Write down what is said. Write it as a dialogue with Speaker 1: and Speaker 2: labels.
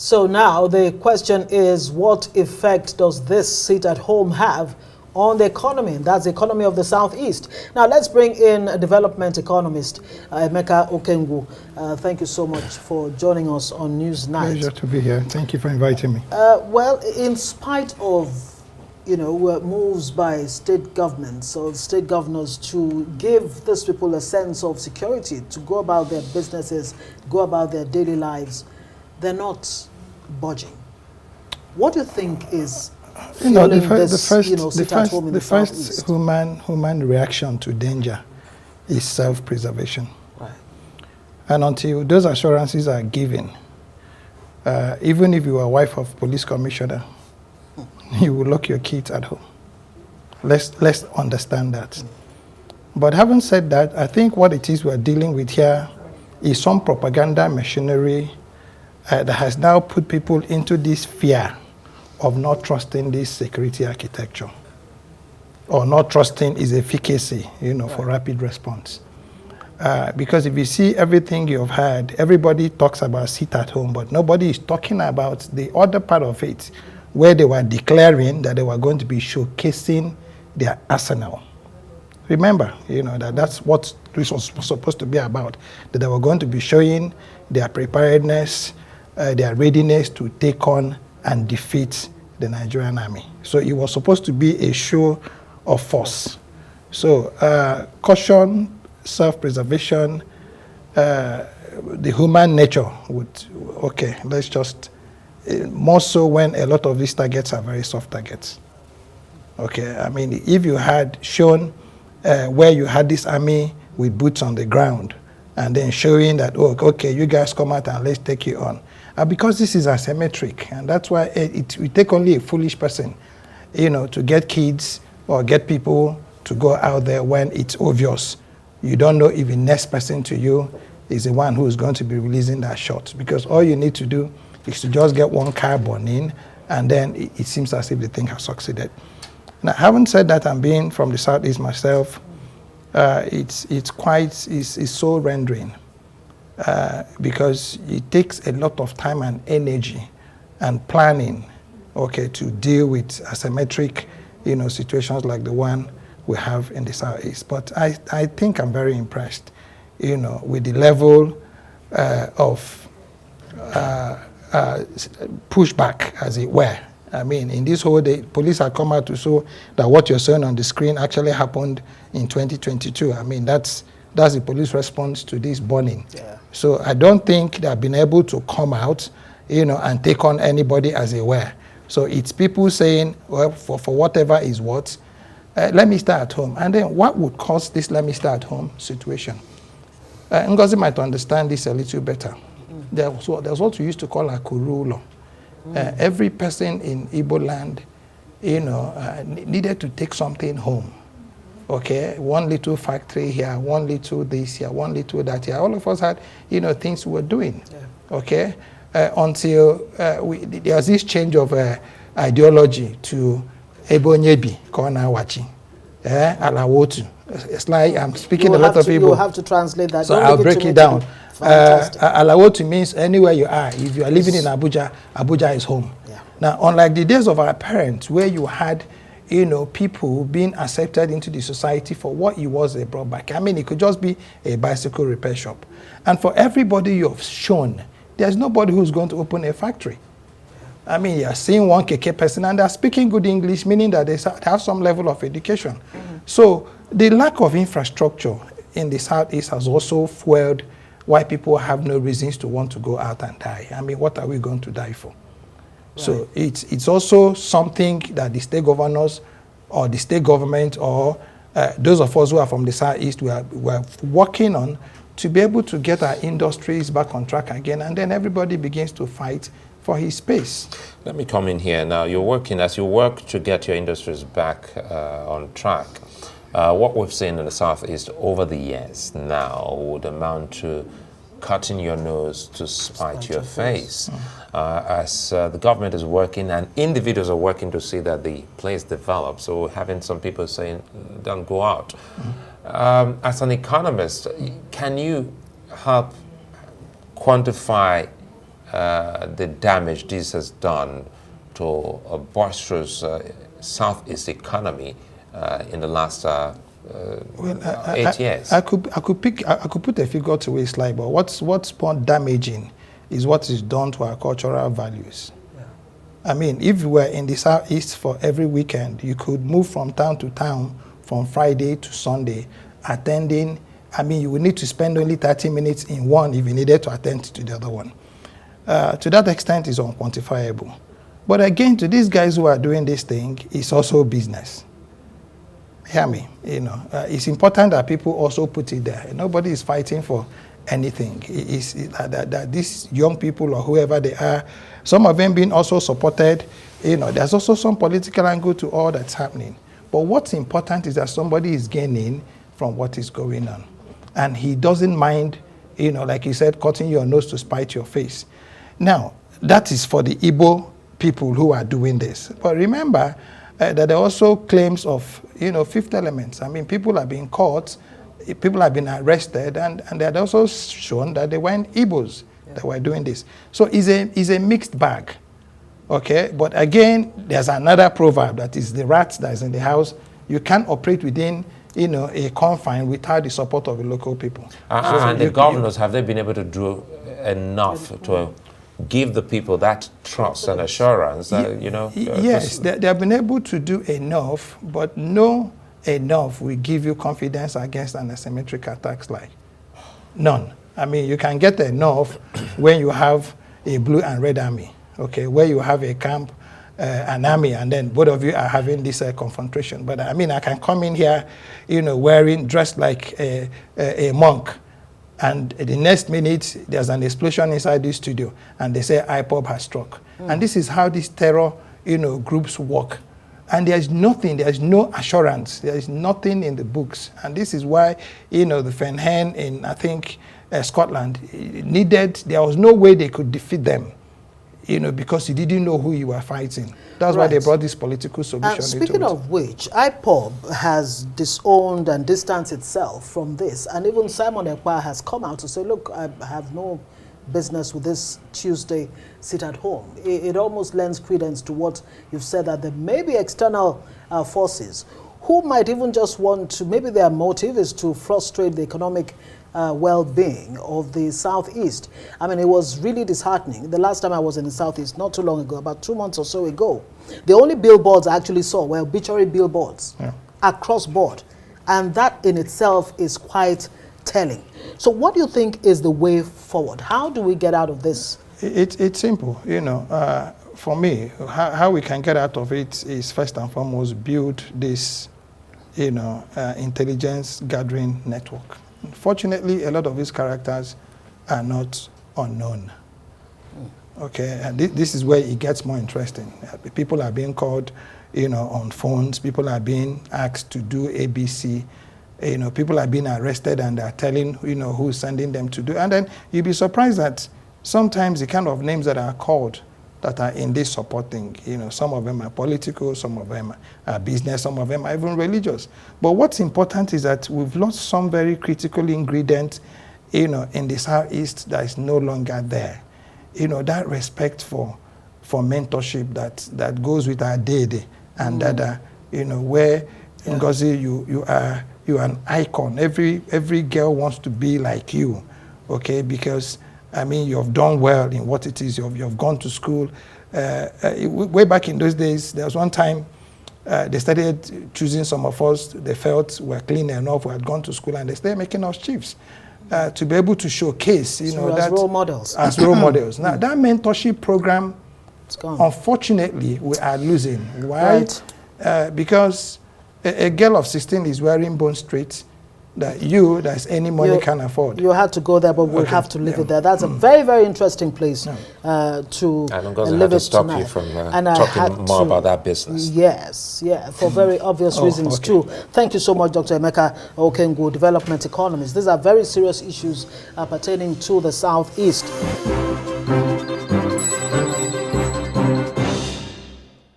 Speaker 1: So now the question is, what effect does this sit at home have on the economy? That's the economy of the Southeast. Now let's bring in a development economist, Emeka Okengwu. Thank you so much for joining us on News Night.
Speaker 2: Pleasure to be here. Thank you for inviting me.
Speaker 1: Well, in spite of moves by state governments or state governors to give these people a sense of security, to go about their businesses, go about their daily lives, they're not budging. What do you think is fueling
Speaker 2: the first human reaction to danger is self-preservation.
Speaker 1: Right.
Speaker 2: And until those assurances are given, even if you are wife of police commissioner, you will lock your kids at home. Let's understand that. But having said that, I think what it is we're dealing with here is some propaganda machinery that has now put people into this fear of not trusting this security architecture or not trusting its efficacy, for rapid response. Because if you see everything you've heard, everybody talks about sit at home, but nobody is talking about the other part of it, where they were declaring that they were going to be showcasing their arsenal. Remember, that's what this was supposed to be about, that they were going to be showing their preparedness, their readiness to take on and defeat the Nigerian army. So it was supposed to be a show of force. So caution, self-preservation, the human nature would, let's just, more so when a lot of these targets are very soft targets. Okay, I mean, if you had shown where you had this army with boots on the ground and then showing that, you guys come out and let's take you on. Because this is asymmetric, and that's why it will take only a foolish person, to get kids or get people to go out there when it's obvious. You don't know if the next person to you is the one who is going to be releasing that shot. Because all you need to do is to just get one carbon in, and then it seems as if the thing has succeeded. Now, having said that, I'm being from the Southeast myself, it's soul rendering. Because it takes a lot of time and energy and planning, to deal with asymmetric, situations like the one we have in the Southeast. But I think I'm very impressed, with the level of pushback, as it were. I mean, in this whole day, police have come out to show that what you're saying on the screen actually happened in 2022. I mean, that's the police response to this burning. Yeah. So I don't think they've been able to come out, and take on anybody as they were. So it's people saying, well, for whatever is what, let me stay at home. And then what would cause this let me stay at home situation? Ngozi might understand this a little better. There's what we used to call a kurulo. Every person in Igbo land, needed to take something home. Okay, one little factory here, one little this here, one little that here. All of us had, things we were doing. Yeah. Okay, until there's this change of ideology to Ebonyebi, Kona Wachi, Alawotu. It's like I'm speaking a lot of people.
Speaker 1: You have to translate that.
Speaker 2: So I'll break it down. Alawotu means anywhere you are. If you are living in Abuja, Abuja is home. Yeah. Now, unlike the days of our parents, where you had people being accepted into the society for what it was they brought back. I mean, it could just be a bicycle repair shop. And for everybody you've shown, there's nobody who's going to open a factory. I mean, you're seeing one KK person and they're speaking good English, meaning that they have some level of education. Mm-hmm. So the lack of infrastructure in the Southeast has also fueled why people have no reasons to want to go out and die. I mean, what are we going to die for? Right. So it's also something that the state governors or the state government or those of us who are from the Southeast, we're working on to be able to get our industries back on track again, and then everybody begins to fight for his space.
Speaker 3: Let me come in here now. As you work to get your industries back on track, what we've seen in the Southeast over the years now would amount to cutting your nose to spite your face. As the government is working and individuals are working to see that the place develops. So having some people saying, don't go out. As an economist, can you help quantify the damage this has done to a boisterous Southeast economy in the last 8 years?
Speaker 2: I could put a figure to a slide, but what's more damaging is what is done to our cultural values. I mean, if you were in the Southeast for every weekend, you could move from town to town from Friday to Sunday, attending. I mean, you would need to spend only 30 minutes in one if you needed to attend to the other one. To that extent, is unquantifiable. But again, to these guys who are doing this thing, it's also business. Hear me, it's important that people also put it there. Nobody is fighting for anything. It's that these young people or whoever they are, some of them being also supported, there's also some political angle to all that's happening. But what's important is that somebody is gaining from what is going on. And he doesn't mind, like you said, cutting your nose to spite your face. Now, that is for the Igbo people who are doing this. But remember that there are also claims of, fifth elements. I mean, people are being caught, people have been arrested, and they had also shown that they weren't Igbos that were doing this. So it's a mixed bag, okay? But again, there's another proverb that is the rat that is in the house. You can't operate within, a confine without the support of the local people.
Speaker 3: And the governors, have they been able to do enough to give the people that trust and assurance?
Speaker 2: Yes, they have been able to do enough, but no enough will give you confidence against an asymmetric attacks like none. I mean, you can get enough when you have a blue and red army, okay, where you have a camp, an army, and then both of you are having this confrontation. But I mean, I can come in here, dressed like a monk, and the next minute there's an explosion inside the studio, and they say IPOB has struck. And this is how these terror, groups work. And there's no assurance. There is nothing in the books. And this is why, the Fenhen in, I think, Scotland there was no way they could defeat them, because you didn't know who you were fighting. That's why they brought this political solution.
Speaker 1: Speaking of which, IPOB has disowned and distanced itself from this. And even Simon Ekpa has come out to say, look, I have no business with this Tuesday sit at home. It almost lends credence to what you've said, that there may be external forces who might even just want to, maybe their motive is to frustrate the economic well-being of the Southeast. I mean, it was really disheartening. The last time I was in the Southeast, not too long ago, about 2 months or so ago, the only billboards I actually saw were obituary billboards across board. And that in itself is quite telling. So what do you think is the way forward? How do we get out of this?
Speaker 2: It's simple, for me, how we can get out of it is first and foremost build this, intelligence gathering network. Fortunately, a lot of these characters are not unknown. Okay, and this is where it gets more interesting. People are being called, on phones. People are being asked to do ABC. People are being arrested and they're telling, who's sending them to do. And then you'll be surprised that sometimes the kind of names that are called that are in this supporting, some of them are political, some of them are business, some of them are even religious. But what's important is that we've lost some very critical ingredient, in the Southeast that is no longer there. That respect for mentorship that goes with our day, and that, where, Ngozi, you are an icon. Every girl wants to be like you, okay? Because, I mean, you've done well in what it is. You've gone to school. Way back in those days, there was one time they started choosing some of us they felt were clean enough, who had gone to school, and they started making us chiefs to be able to showcase,
Speaker 1: so as role models.
Speaker 2: As role models. Now, that mentorship program, unfortunately, we are losing. Why? Right. Because a girl of 16 is wearing bone straight that's any money can afford.
Speaker 1: You had to go there, but we'll have to leave it there. That's a very, very interesting place to live it
Speaker 3: stop
Speaker 1: tonight.
Speaker 3: You from talking more about that business.
Speaker 1: Yes, for very obvious reasons too. Thank you so much, Dr. Emeka Okengwu, development economist. These are very serious issues pertaining to the Southeast.